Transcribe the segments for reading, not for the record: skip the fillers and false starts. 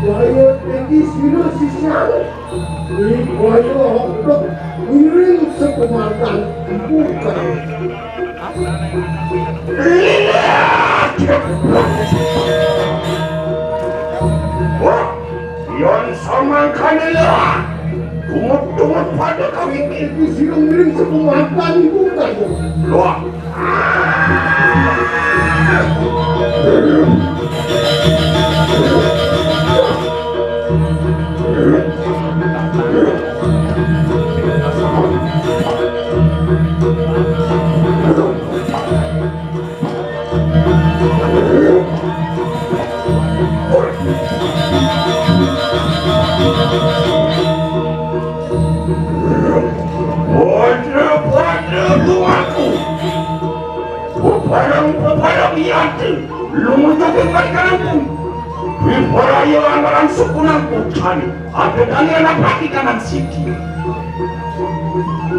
Saya tinggi sila sisian. Saya hokok miring sepemakan bukan. Wah, yon sama kanila. Tunggu pada kami Tinggi sila miring sepemakan bukan. Loh. Barang yate, lumutupin pagkanangku. Biparayo ang marang sukunang putan, at ang napak ka ng siki.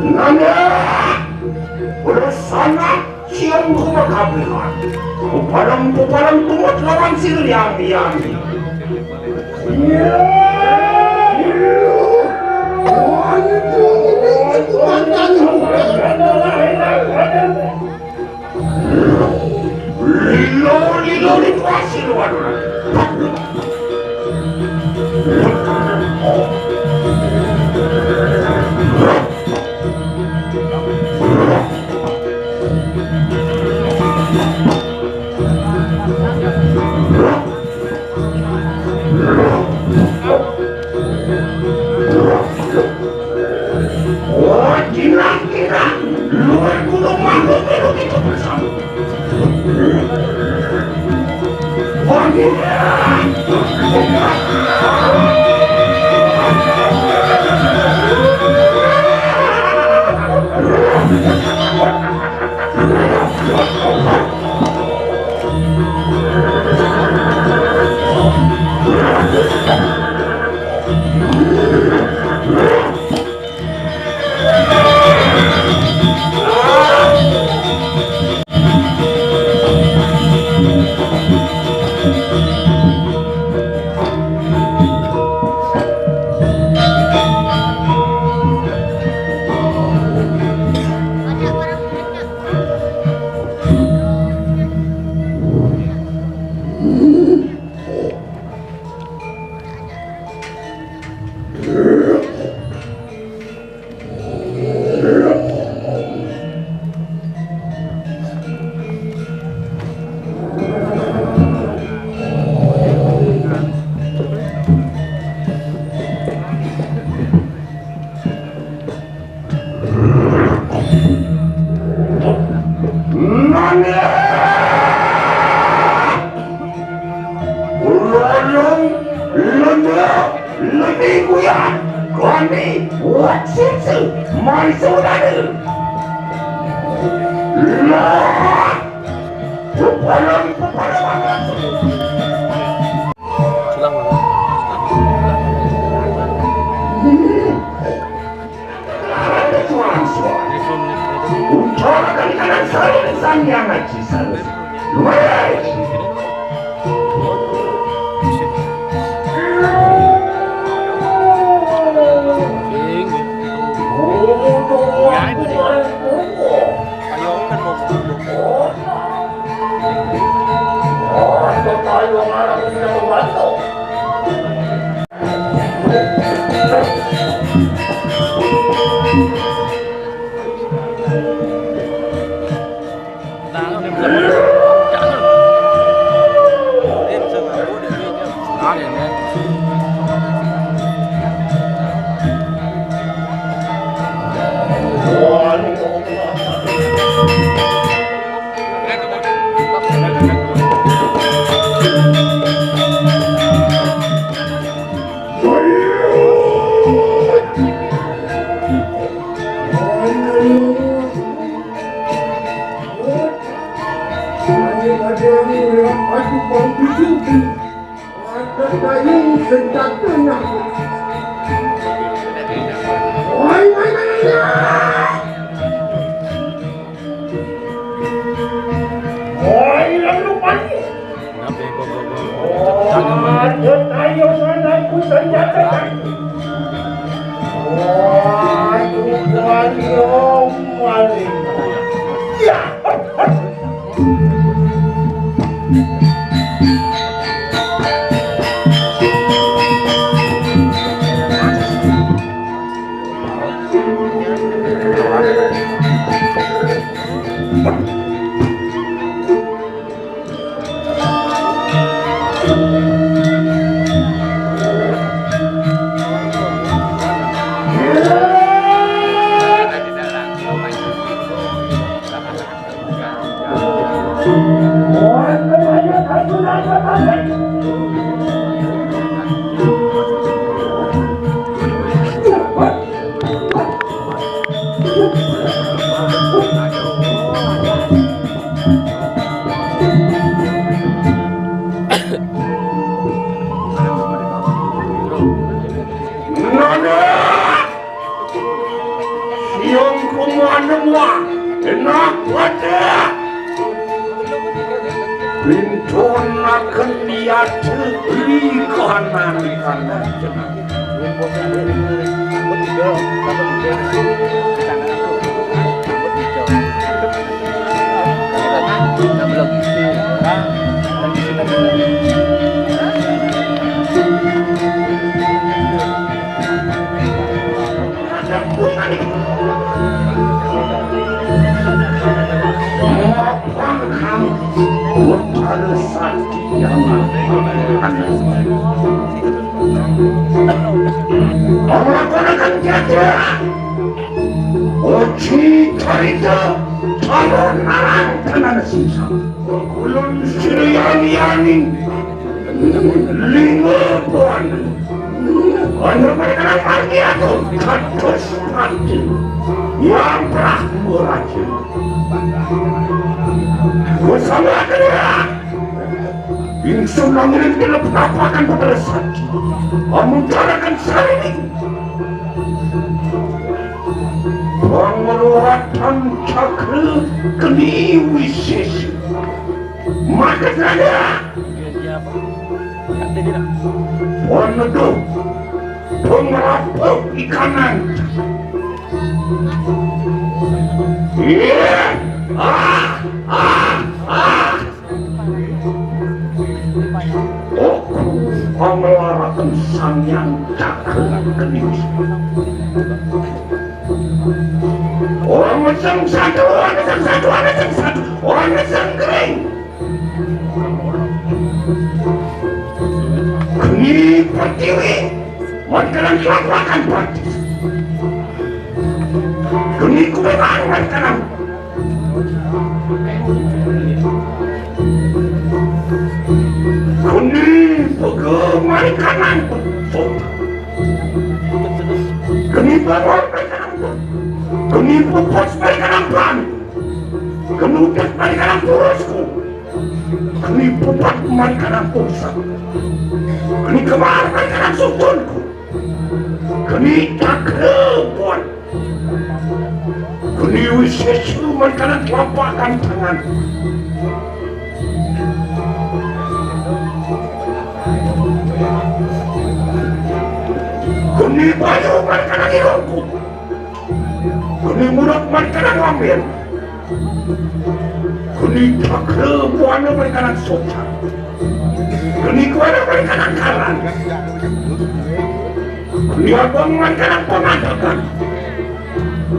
Nana! Wala sana siyang kumakabihan. Uparang tumot lawan silyami-yami. Lilo itu hasil waduh. Oh, kira-kira luar gunung manggung belum itu bersama. Jangan tayo Ratu Gede Manik. Ya. Perempatan pada sakti, memuncarakan Sami, pengeluaran cakra geni wises, maka saya peneduh pengerapuk ikanan. Iya, melarang sang yang cakra genis. Orang meseng satu, orang meseng kering. Geni Pertiwi, mereka kelapakan praktis. Geni kuberan mereka. Geni bagaimana kanan pun. Geni bawah mereka. Geni pupus mereka nampan. Genudat mereka nampurusku. Geni pupat mereka nampursak. Geni kemar mereka namsutunku. Geni cakrepuan. Geni wisesu mereka nampelapakan tangan. Geni bayu mereka nangirungku. Geni mulut mereka nangwambil. Geni cakre buana mereka nangsoca. Geni kuana mereka nangkaran. Geni abang mereka nangpengadakan.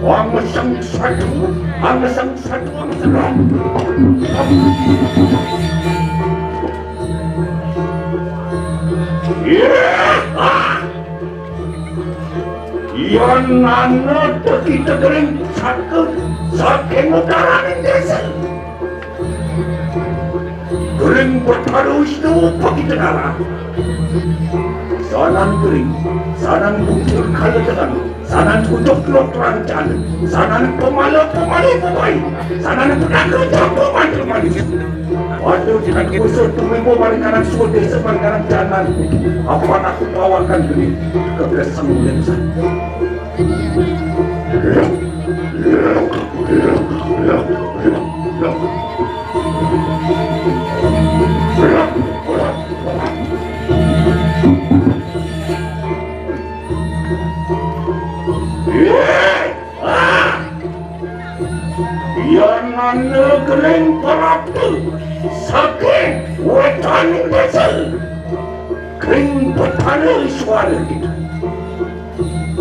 Ang meseng satu. Yan nana kita kering sakit saking utaranin desa. Kering bertaruh itu pagi tenara. Sanan kering, sanan butir kala tekan, sanan tutup lokran jalan, sanan pemalu pemai, sanan pedang pemai. Waktu jika kusut tumimu balikan suruh desa balikan jalan, apa aku bawakan diri ke bersama desa. Yana negering Ratu saking wetaning desa kering petana suara kita.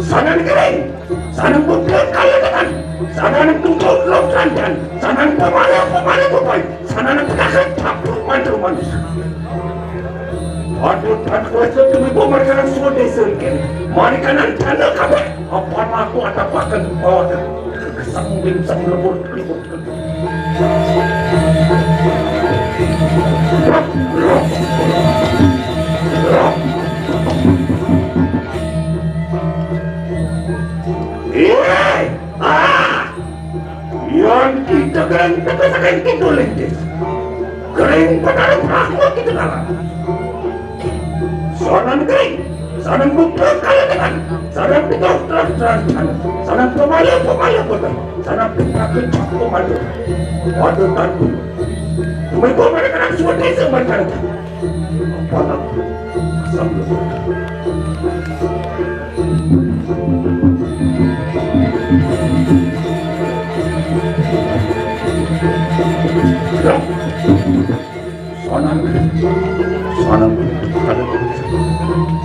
Sanan kering, sanan bukan kaya dengan, sanan tutup lokrandan, sanan pemala bubai, sanan pedagang capur mantu manusia. Aduh tak kuasa tu ibu mereka semua desa ini. Mereka nan tanda kabar apa aku atapakan bawah kesambing sang lebur. Yang kita kering tekan kita lentis. Kering pada rahmat kita kalah. Sanan kering, sanan bukan kaya dengan, sanan pitau terang, sanan pemala betul, sanan pitau campur malu. Waduh tanpa, mereka mereka nak semua desa mereka. Apa nak? Sambil. Sanan ada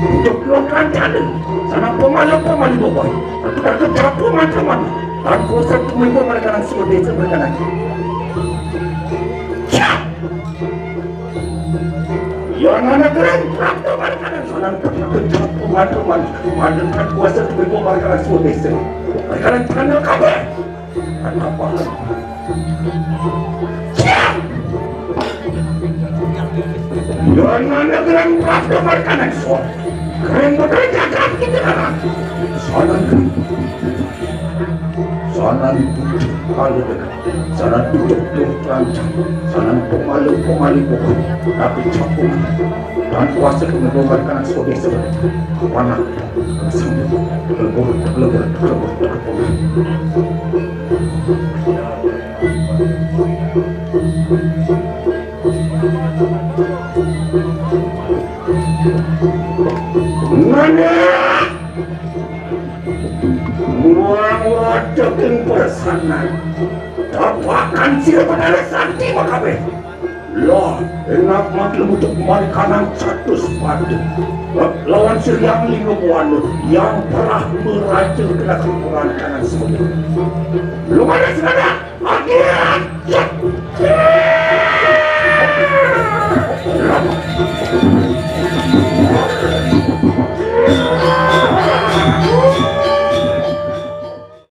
untuk lokal jalan, sanan pemala boboy, tapi tak tercampur macam-macam. Dan kuasa tu mereka nak semua desa mereka nak. Yang mana keren, praktek mereka nak sanan tercampur macam-macam. Dan kuasa tu mereka nak semua desa. Mereka nak tanda kabar. Napak. Yang mana keren praktek mereka nak semua. Keren betul Jagat kita kan. Sanan kalau dekat, sanan tutup terancam, sanan pemalu pokok, tapi campur dan kuasa mengobarkan sebagai sebagai panah, sambut, lebur. Mana? Murah daging persanan dapatkan siapa pada sakti makabe loh enak maklum untuk kembali kanan satu sepatu lawan siriang lingkungan yang telah meracun kena kekurangan kanan semua belum ada senada akhirnya